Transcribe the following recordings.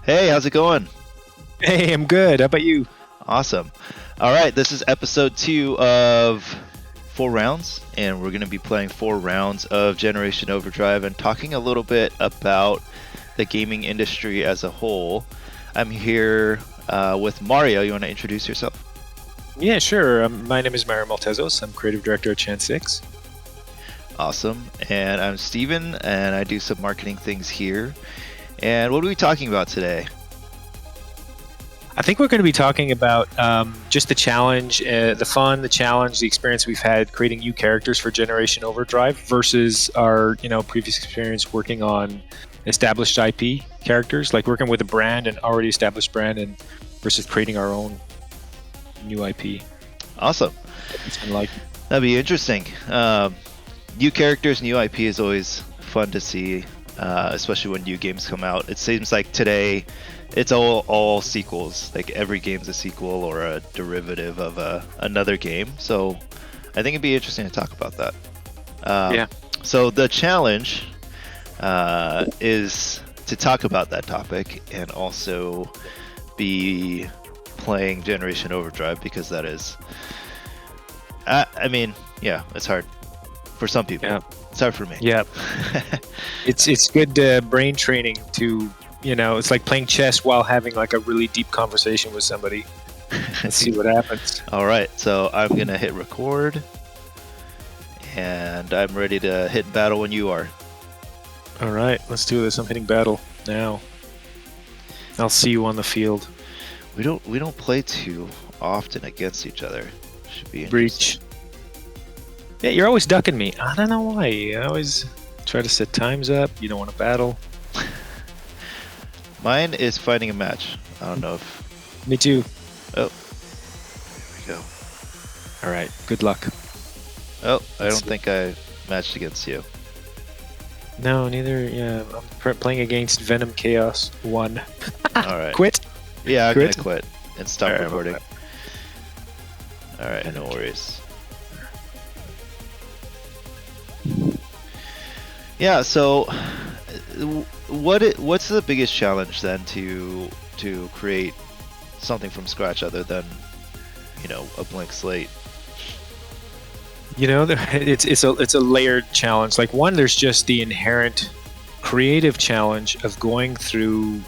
Hey, how's it going? Hey, I'm good. How about you? Awesome. All right, this is episode 2 of 4 rounds, and we're going to be playing 4 rounds of Generation Overdrive and talking a little bit about the gaming industry as a whole. I'm here with Mario. You want to introduce yourself? Yeah, sure. My name is Mario Maltezos. I'm creative director at chance6. Awesome. And I'm Steven, and I do some marketing things here. And what are we talking about today? I think we're going to be talking about just the challenge, the fun, the challenge, the experience we've had creating new characters for Generation Overdrive versus our, previous experience working on established IP characters, like working with a brand, an already established brand, and versus creating our own new IP. Awesome. It's been like that'd be interesting. New characters, new IP is always fun to see, especially when new games come out. It seems like today it's all sequels. Like every game's a sequel or a derivative of another game. So I think it'd be interesting to talk about that. Yeah. So the challenge is to talk about that topic and also be playing Generation Overdrive, because that is, it's hard for some people. Yeah. It's hard for me. Yeah. It's good brain training to, it's like playing chess while having like a really deep conversation with somebody. Let's see what happens. All right, so I'm going to hit record, and I'm ready to hit battle when you are. All right, let's do this. I'm hitting battle now. I'll see you on the field. We don't play too often against each other. Should be Breach. Yeah, you're always ducking me. I don't know why. You always try to set times up. You don't want to battle. Mine is finding a match. I don't know if... Me too. Oh. There we go. All right, good luck. Oh, I don't think I matched against you. No, neither. Yeah, I'm playing against Venom Chaos 1. All right. Quit? Yeah, I'm Quit? gonna quit and stop All right, recording. All right, no worries. Yeah, so what's the biggest challenge then to create something from scratch other than, a blank slate? It's a layered challenge. Like one, there's just the inherent creative challenge of going through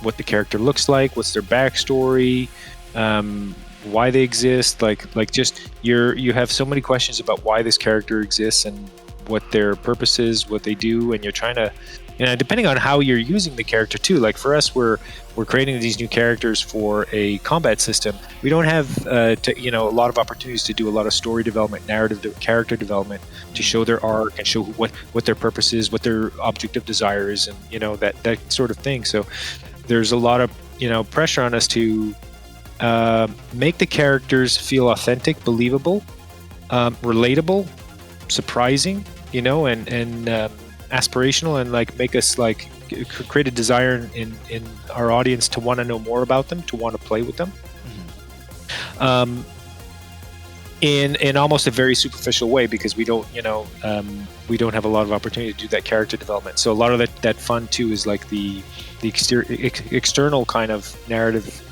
what the character looks like, what's their backstory, why they exist. Like just you have so many questions about why this character exists and what their purpose is, what they do, and you're trying to, depending on how you're using the character too. Like for us, we're creating these new characters for a combat system. We don't have a lot of opportunities to do a lot of story development, character development, to show their arc and show what their purpose is, what their object of desire is, and that sort of thing. So there's a lot of pressure on us to make the characters feel authentic, believable, relatable, surprising, and aspirational, and like make us like create a desire in our audience to want to know more about them, to want to play with them. Mm-hmm. In almost a very superficial way, because we don't have a lot of opportunity to do that character development. So a lot of that fun too is like the external kind of narrative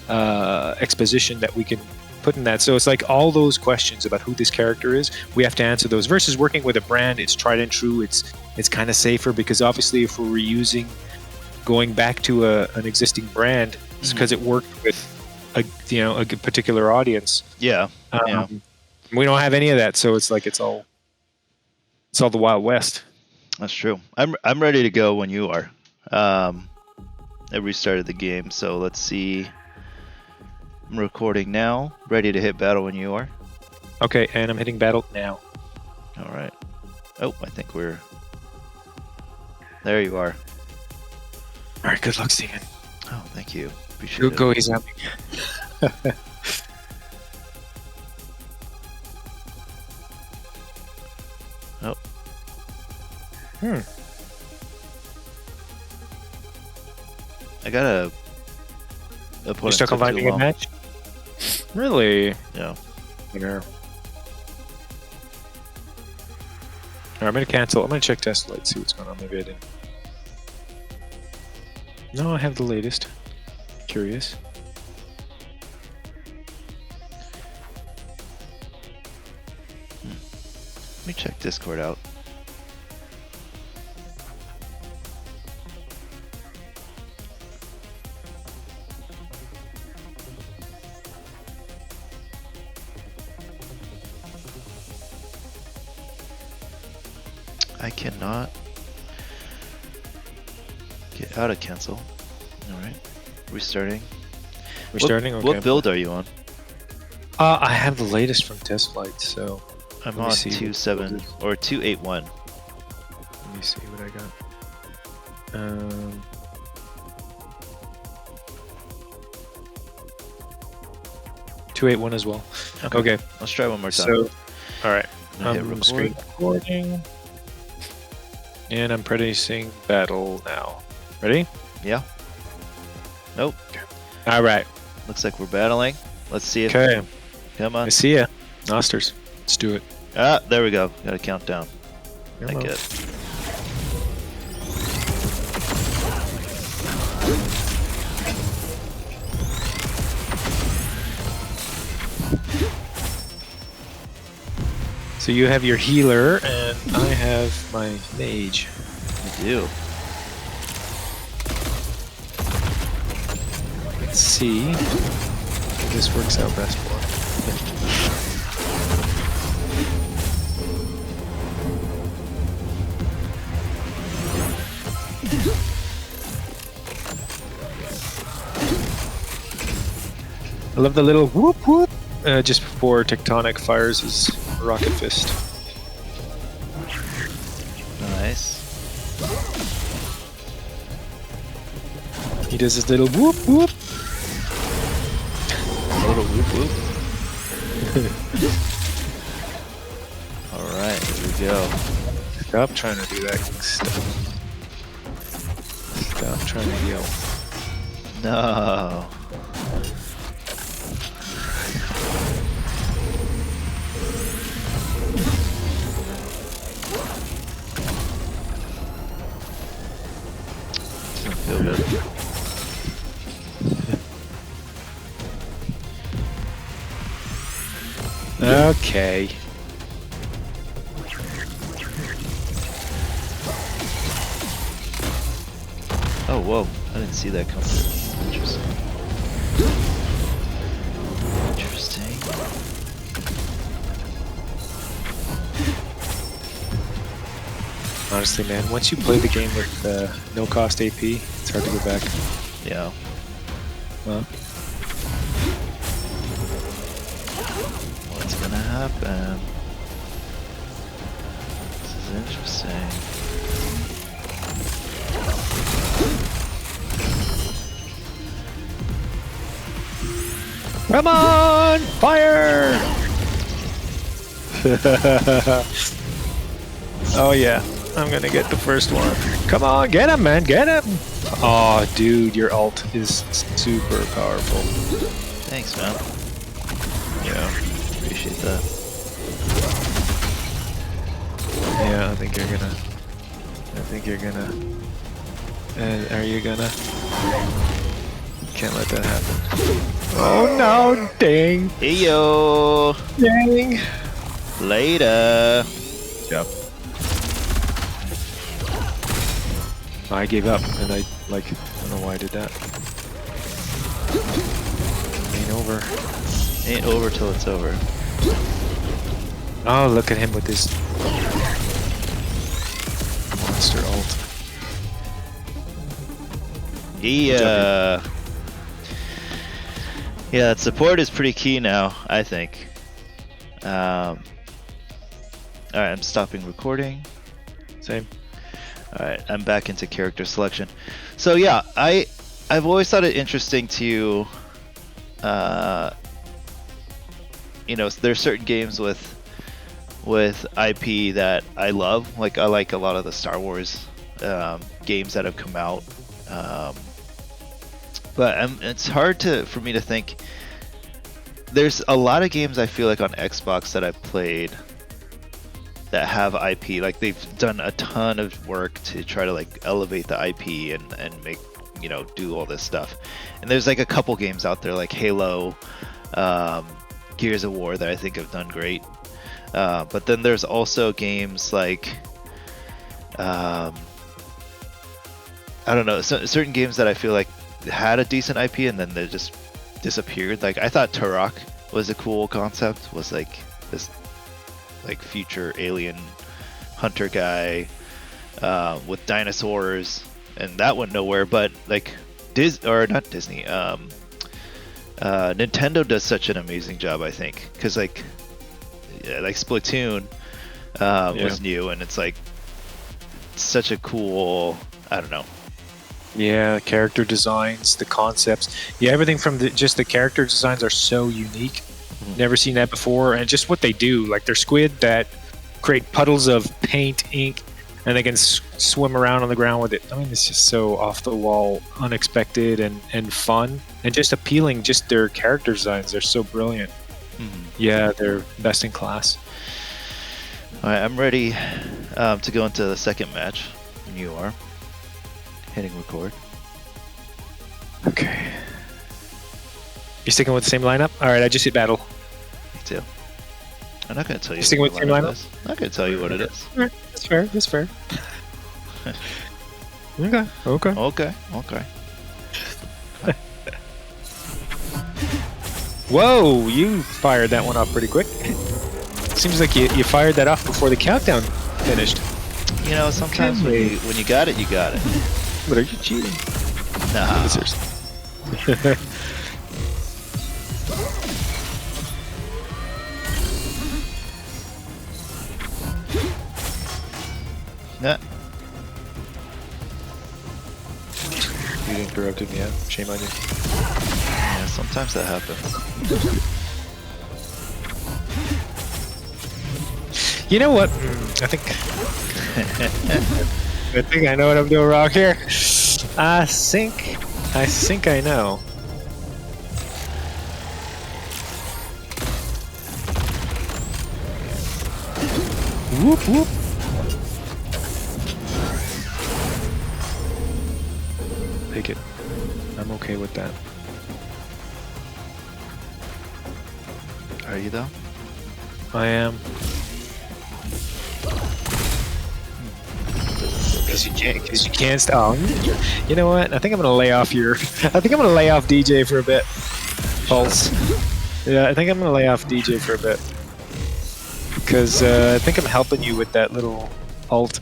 exposition that we can put in that. So it's like all those questions about who this character is, we have to answer those. Versus working with a brand, it's tried and true. It's kind of safer, because obviously if we're reusing, going back to an existing brand, it's because it worked with a particular audience. Yeah. We don't have any of that, so it's like it's all the Wild West. That's true. I'm ready to go when you are. I restarted the game, so let's see. I'm recording now. Ready to hit battle when you are. Okay, and I'm hitting battle now. All right. Oh, I think we're... There you are. All right, good luck, Steven. Oh, thank you. Appreciate it. Go easy on me. Oh. I got a... You stuck on finding a match? Really? Yeah. Alright, I'm gonna cancel. I'm gonna check test light, see what's going on. Maybe I didn't. No, I have the latest. Curious. Let me check Discord out. I cannot get out of cancel. Alright. Restarting. Restarting? Okay. What build are you on? I have the latest from test flight, so I'm let me on see what 2.7 or 2.8.1. let me see what I got. 281 as well. Okay. Let's try one more time. So, all right. I'm gonna hit I'm screen recording, and I'm pressing battle now. Ready? Yeah. Nope. All right. Looks like we're battling. Let's see if. Okay. Come I on. see ya. Nasters. Let's do it. Ah, there we go. Got a countdown. I Hello. get. So you have your healer, and I have my mage. I do. Let's see if this works out best for us. I love the little whoop whoop just before Tectonic fires his rocket fist. Nice. He does his little whoop whoop. A little whoop whoop. Alright, here we go. Stop trying to do that stuff. Stop trying to yell. No. Doesn't feel good. Okay. Oh, whoa. I didn't see that come through. Interesting. Interesting. Honestly, man, once you play the game with no cost AP, it's hard to go back. Yeah. Well, What's gonna happen? This is interesting. come on, fire! Oh yeah, I'm gonna get the first one. Come on, get him, man, get him! Oh, dude, your ult is super powerful. Thanks, man. Yeah, Appreciate that. yeah, I think you're gonna. Are you gonna? Can't let that happen. Oh no, dang, Hey yo! dang. Later! Yep. I gave up, and I don't know why I did that. Ain't over. Ain't over till it's over. Oh, look at him with this monster ult. Yeah. Yeah, support is pretty key now, I think. Alright, I'm stopping recording. Same. Alright, I'm back into character selection. So yeah, I've always thought it interesting to there's certain games with IP that I love. Like I like a lot of the Star Wars games that have come out. But it's hard for me to think. There's a lot of games I feel like on Xbox that I've played that have IP. Like they've done a ton of work to try to like elevate the IP and make you know, do all this stuff. And there's like a couple games out there like Halo, Gears of War that I think have done great. But then there's also games like I don't know, certain games that I feel like had a decent IP and then they just disappeared. Like I thought Turok was a cool concept, was like this like future alien hunter guy with dinosaurs, and that went nowhere. But like Nintendo does such an amazing job, I think, because like Splatoon was new, and it's like such a cool, I don't know. Yeah, character designs, the concepts, everything from just the character designs are so unique. Never seen that before, and just what they do, like they're squid that create puddles of paint, ink, and they can swim around on the ground with it. I mean, it's just so off the wall, unexpected, and fun, and just appealing. Just their character designs, they're so brilliant. Yeah, they're best in class. All right, I'm ready to go into the second match. And you are hitting record. Okay. You sticking with the same lineup? All right, I just hit battle. Me too. I'm not going to tell you. Sticking with the same lineup? I'm not going to tell you what it is. All right, that's fair. That's fair. Okay. Whoa, you fired that one off pretty quick. Seems like you fired that off before the countdown finished. You know, sometimes when you got it, you got it. But are you cheating? Nah. Seriously. Nah. You interrupted me, shame on you. Yeah, sometimes that happens. You know what? I think I know what I'm doing wrong here. I think I know. Whoop whoop. Take it. I'm okay with that. Are you though? I am. Because you can't stop. You know what? I think I'm gonna lay off DJ for a bit. Pulse. Yeah, I think I'm gonna lay off DJ for a bit. Because I think I'm helping you with that little ult.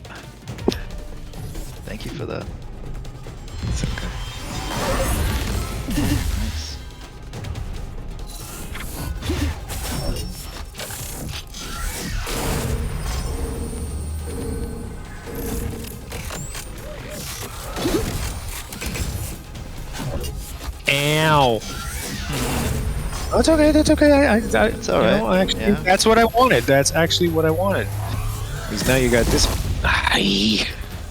Thank you for that. It's okay. Nice. Ow! That's okay. That's okay. It's all right. Actually, that's what I wanted. That's actually what I wanted. Because now you got this.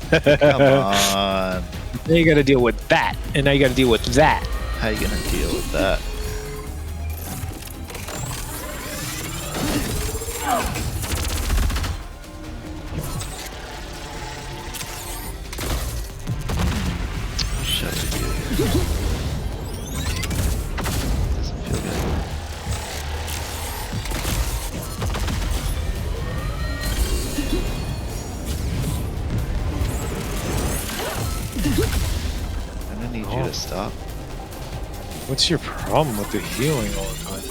Come on. Now you got to deal with that, and now you got to deal with that. How you gonna deal with that? Shut it, you. Doesn't feel good. I'm gonna need you to stop. What's your problem with the healing all the time?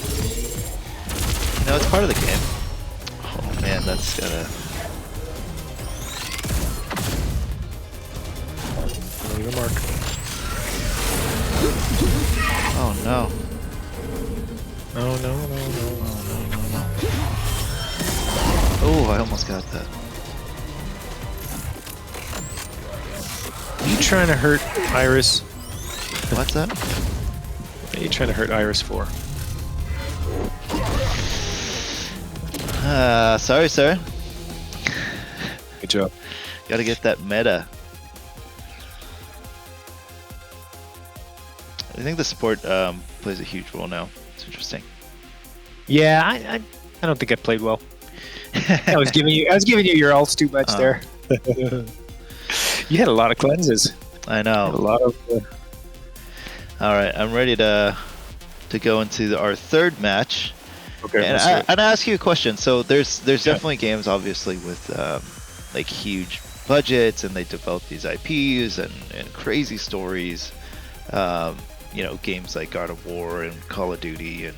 No, it's part of the game. Oh man, that's gotta. Leave a mark. Oh no. Oh no. Oh, I almost got that. Are you trying to hurt Iris? What's that? What are you trying to hurt Iris for? Sorry, sir. Good job. Gotta get that meta. I think the support plays a huge role now. It's interesting. Yeah, I don't think I played well. I was giving you your ults too much there. You had a lot of cleanses. I know. A lot of All right, I'm ready to go into our third match. Okay. And I'd ask you a question. So there's definitely games, obviously, with like huge budgets, and they develop these IPs and crazy stories. Games like God of War and Call of Duty, and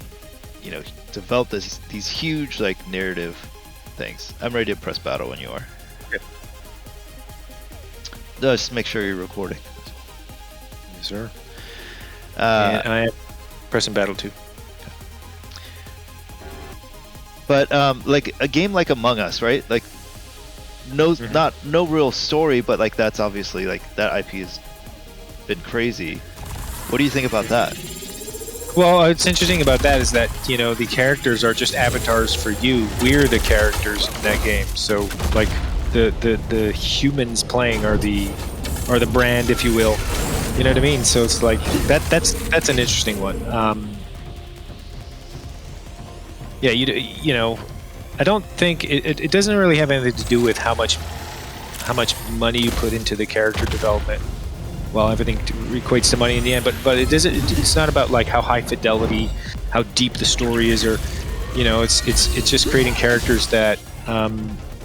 develop these huge like narrative things. I'm ready to press battle when you are. Okay. Just make sure you're recording. Yes, sir. And I am pressing battle too. But like a game like Among Us, right? Like no real story, but like that's obviously like that IP has been crazy. What do you think about that? Well, what's interesting about that is that the characters are just avatars for you. We're the characters in that game. So like the humans playing are the brand, if you will. You know what I mean? So it's like that's an interesting one. Yeah, I don't think it doesn't really have anything to do with how much money you put into the character development. Well, everything equates to money in the end, but it doesn't. It's not about like how high fidelity, how deep the story is, or it's just creating characters that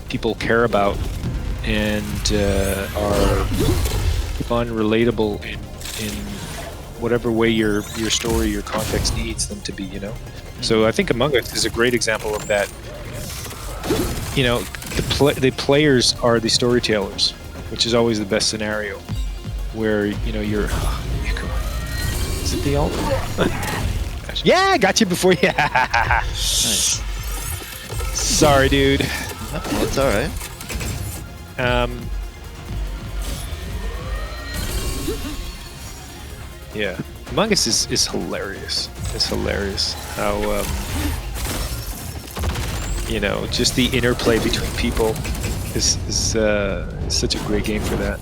people care about and are fun, relatable in whatever way your story, your context needs them to be. So I think Among Us is a great example of that. The players are the storytellers, which is always the best scenario, where you're. Is it the ult? Yeah, I got you before. Yeah. Nice. Sorry, dude. No, it's all right. Yeah, Among Us is hilarious. It's hilarious how just the interplay between people is such a great game for that.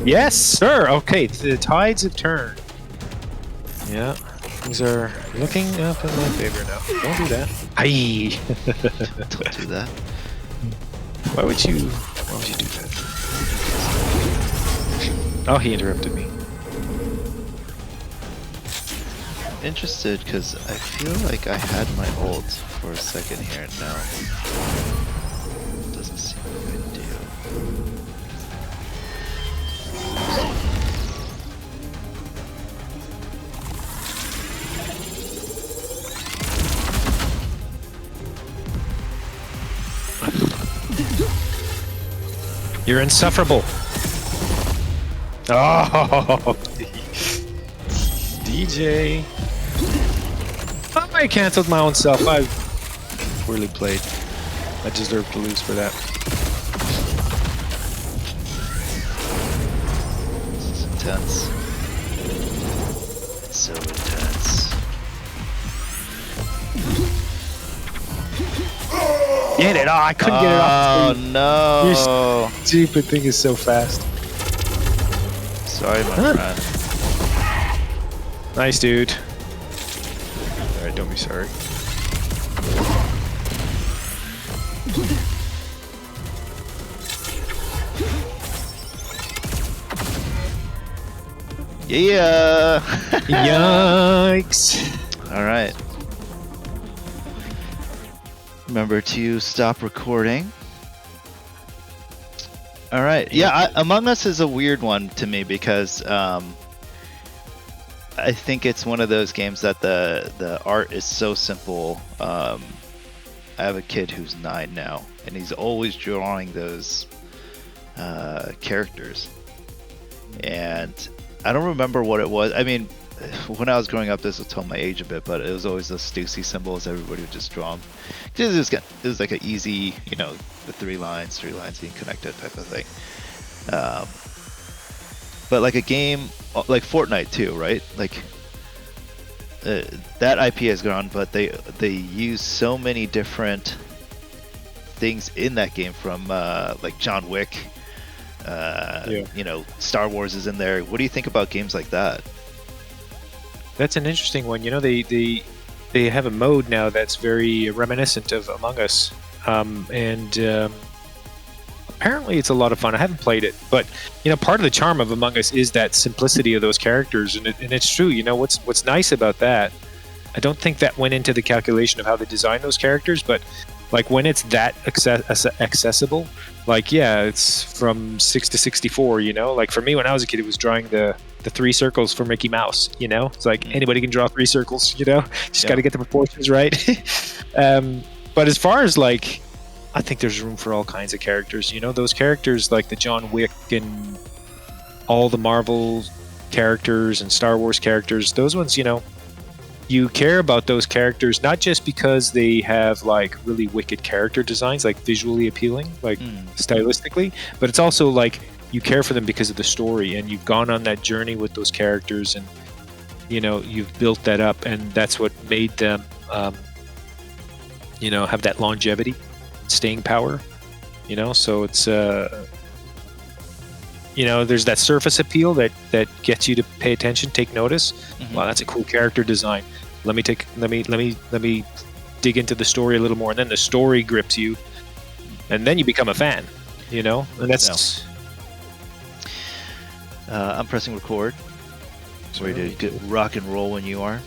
Yes, sir. Okay, the tides have turned. Yeah, things are looking up in my favor now. Don't do that. Aye. Don't do that. Why would you do that? Oh, he interrupted me. Interested because I feel like I had my ult for a second here, and now doesn't seem like I do. You're insufferable. Oh, DJ. Oh, I canceled my own self. I poorly played. I deserve to lose for that. This is intense. It's so intense. Get it! Oh, I couldn't get it off. Oh no! Your stupid thing is so fast. Sorry, my friend. Nice, dude. Alright, don't be sorry. Yeah! Yikes! Alright. Remember to stop recording. All right. Yeah, Among Us is a weird one to me because I think it's one of those games that the art is so simple. I have a kid who's 9 now, and he's always drawing those characters. And I don't remember what it was. I mean, when I was growing up, this will tell my age a bit, but it was always those Stussy symbols everybody would just draw them. It was like an easy, the three lines being connected type of thing. But like a game like Fortnite too, right? Like that IP has gone, but they use so many different things in that game, from like John Wick. Star Wars is in there. What do you think about games like that? That's an interesting one. They have a mode now that's very reminiscent of Among Us, and apparently it's a lot of fun. I haven't played it, but part of the charm of Among Us is that simplicity of those characters, and it's true. What's nice about that? I don't think that went into the calculation of how they design those characters, but like when it's that accessible, like it's from 6 to 64. Like for me when I was a kid, it was drawing the 3 circles for Mickey Mouse. It's like anybody can draw 3 circles. Just got to get the proportions right. But as far as like, I think there's room for all kinds of characters. Those characters like the John Wick and all the Marvel characters and Star Wars characters. Those ones, you care about those characters not just because they have like really wicked character designs, like visually appealing, like stylistically, but it's also like you care for them because of the story, and you've gone on that journey with those characters, and you've built that up, and that's what made them have that longevity, staying power. So it's there's that surface appeal that gets you to pay attention, take notice. Wow, that's a cool character design. Let me dig into the story a little more, and then the story grips you, and then you become a fan. And that's. I'm pressing record. Ready to get rock and roll when you are.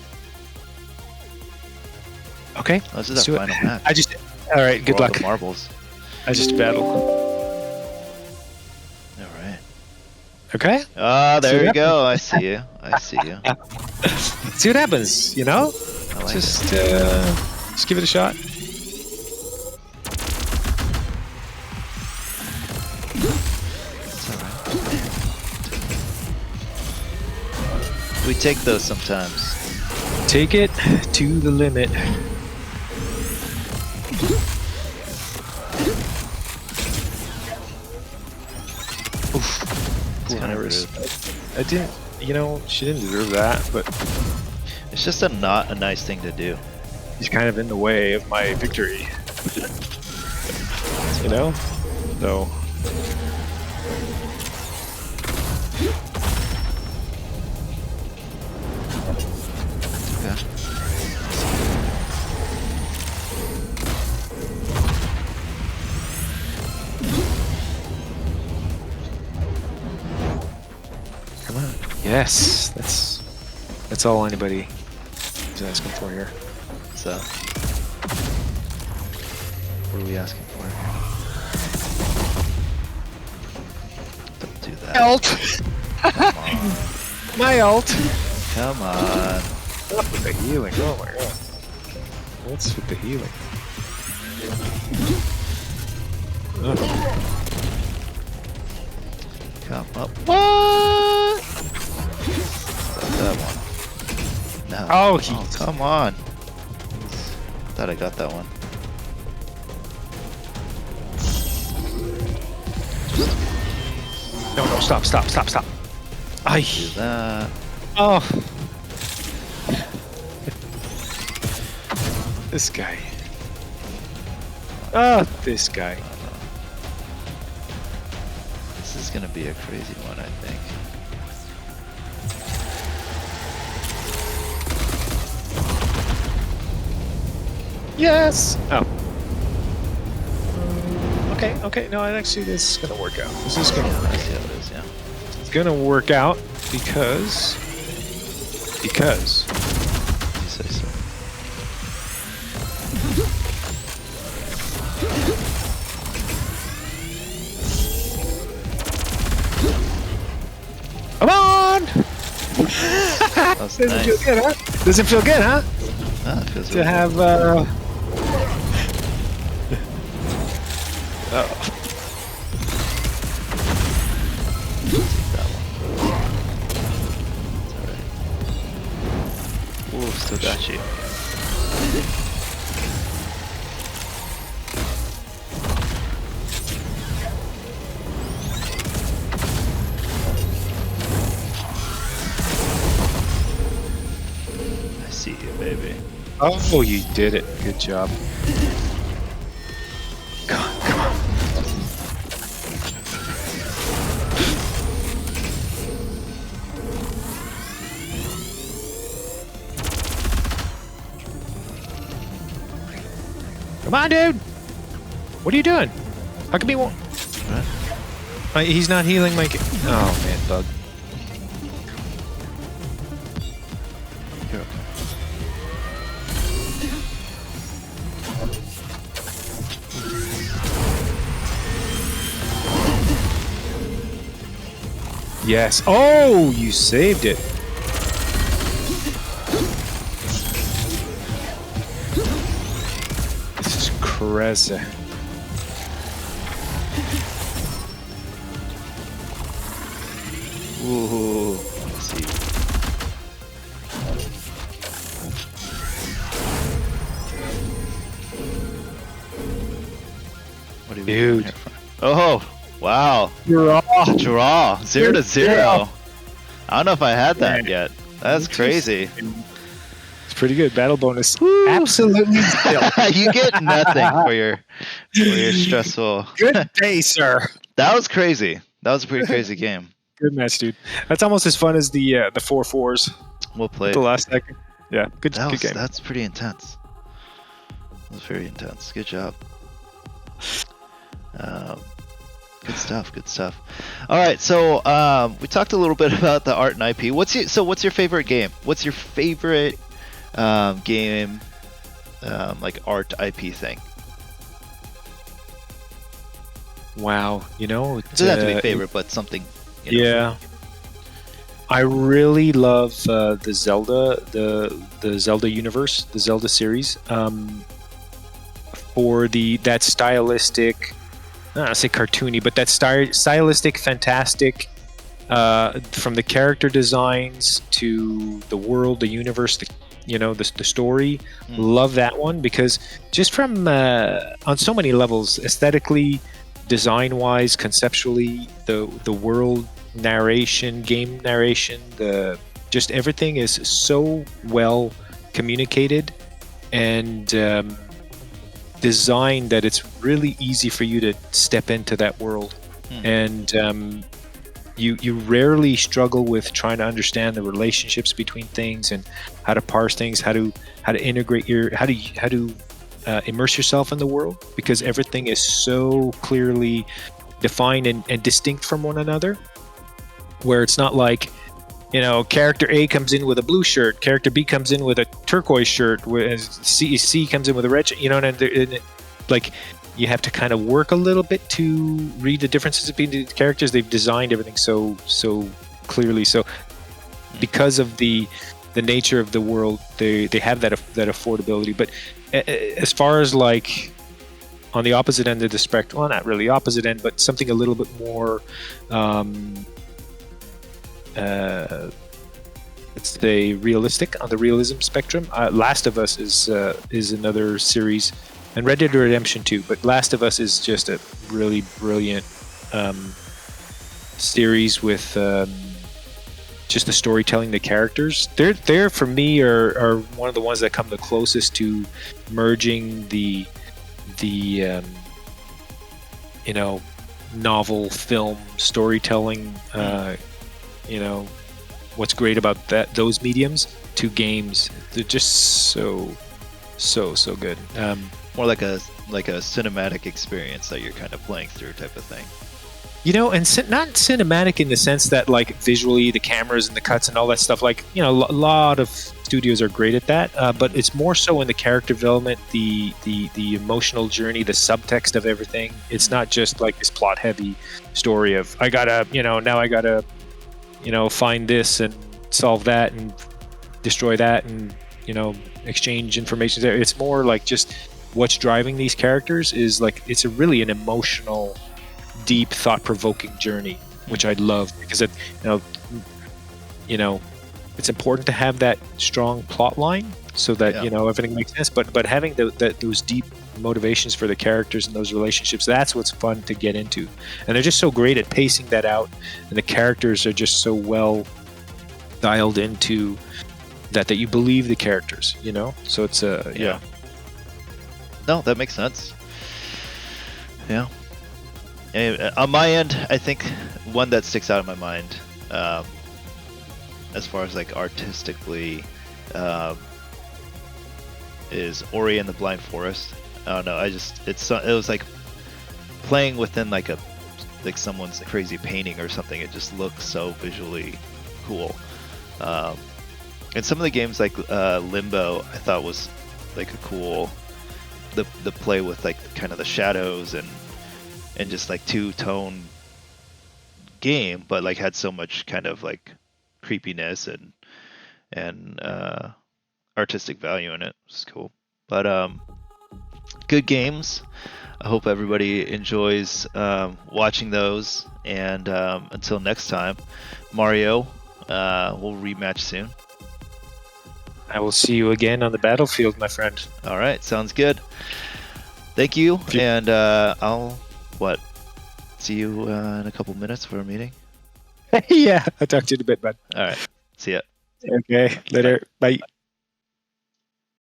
Okay. Oh, this is our final match. All right. Good luck. Marbles. I just battle. All right. Okay. There you go. I see you. See what happens. I like just give it a shot. It's all right. We take those sometimes. Take it to the limit. Oof. It's kind of rude. I didn't, she didn't deserve that, but it's just not a nice thing to do. He's kind of in the way of my victory. So. Okay. Come on. Yes, that's all anybody is asking for here. So, what are we asking for? Don't do that. Ult. Come on. My ult. Come on. What's with the healing? Oh my god. What's with the healing? Come up. What? That one. No. Oh, come on. Thought I got that one. No, stop. I Do that. Oh. This guy. Oh, this guy. This is gonna be a crazy one, I think. Yes! Oh. Okay, no, actually this is gonna work out. This is gonna work out. I see how it is, yeah. It's gonna work out because... You say so. Come on! That's Doesn't nice. feel good, huh? Doesn't feel good, huh? Ah, it feels To really have, Oh. That one. It's alright. Ooh, still got you. I see you, baby. Oh, you did it. Good job. Come on. Come on, dude! What are you doing? How come he won't? Right. He's not healing my... Oh, man, bug. Yes. Oh, you saved it. This is crazy. Ooh, let's see. What are we doing here? Oh, wow. Draw. Draw. 0-0. I don't know if I had that yet. That's crazy. It's pretty good. Battle bonus. Woo. Absolutely. You get nothing for your stressful. Good day, sir. That was crazy. That was a pretty crazy game. Good match, dude. That's almost as fun as the 4-4s. We'll play the last second. Yeah, good game. That's pretty intense. That was very intense. Good job. Good stuff. Good stuff. All right, so we talked a little bit about the art and IP. What's your favorite game? What's your favorite game, like art IP thing? Wow, it doesn't have to be favorite, but something. Yeah, I really love the Zelda, the Zelda universe, the Zelda series. For that stylistic, I don't want to say cartoony, but that stylistic, fantastic, from the character designs to the world, the universe, the story. Love that one because just from on so many levels, aesthetically, design-wise, conceptually, the world narration, game narration, just everything is so well communicated and designed that it's really easy for you to step into that world. And you rarely struggle with trying to understand the relationships between things and how to parse things, how to integrate how to immerse yourself in the world, because everything is so clearly defined and distinct from one another, where it's not like character A comes in with a blue shirt, character B comes in with a turquoise shirt, C comes in with a red shirt, and like you have to kind of work a little bit to read the differences between the characters. They've designed everything so clearly, so because of the nature of the world, they have that affordability. But as far as like on the opposite end of the spectrum, well, not really opposite end, but something a little bit more let's say realistic on the realism spectrum. Last of Us is another series, and Red Dead Redemption 2. But Last of Us is just a really brilliant series with just the storytelling, the characters. They're for me are one of the ones that come the closest to merging the novel, film, storytelling. What's great about those mediums to games, they're just so good. More like a cinematic experience that you're kind of playing through type of thing. And not cinematic in the sense that like visually the cameras and the cuts and all that stuff, like a lot of studios are great at that, but it's more so in the character development, the emotional journey, the subtext of everything. It's not just like this plot heavy story of I gotta find this and solve that and destroy that and exchange information there. It's more like just what's driving these characters is like it's really an emotional, deep, thought-provoking journey, which I love because it's important to have that strong plot line so that everything makes sense. But having those deep motivations for the characters and those relationships, that's what's fun to get into. And they're just so great at pacing that out, and the characters are just so well dialed into that you believe the characters. So it's yeah. No, that makes sense. Yeah. On my end, I think one that sticks out in my mind, as far as like artistically, is Ori and the Blind Forest. I don't know. It was like playing within like a like someone's crazy painting or something. It just looks so visually cool. And some of the games like Limbo, I thought was like a cool the play with like kind of the shadows and just like two-tone game, but like had so much kind of like creepiness and artistic value in it. It's cool. But good games. I hope everybody enjoys watching those. And until next time, Mario, we'll rematch soon. I will see you again on the battlefield, my friend. All right, sounds good. Thank you, and I'll see you in a couple minutes for a meeting. Yeah, I'll talk to you in a bit, bud. All right, see ya. Okay, later. Bye.